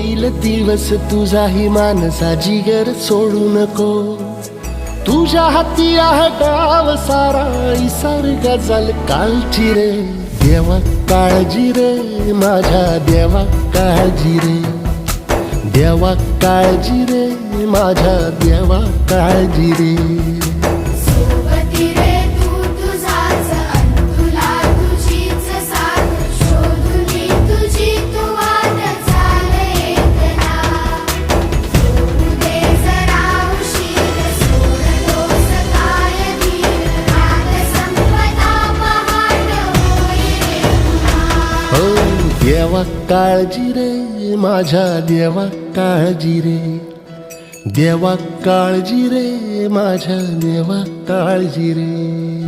येईल दिवस तुझाही मानसा जिगर सोडू नको. तुझ्या हाती आहे डाव सारा सारखा झाल कालची रे. देवा काळजी रे माझ्या देवा काळजी रे. देवा काळजी रे माझ्या देवा काळजी रे. सोबती रे तू तुझाच तुला तुझीच साथ शोधुनी तुझी तू वाट चाल एकला. सोडू दे जरा उशीर सोडलोस काय धीर रात संपदा पहाट होई रे पुन्हा. हो देवा काळजी रे माझ्या देवा काळजी रे. देवा काळजी रे माझ्या देवा काळजी रे.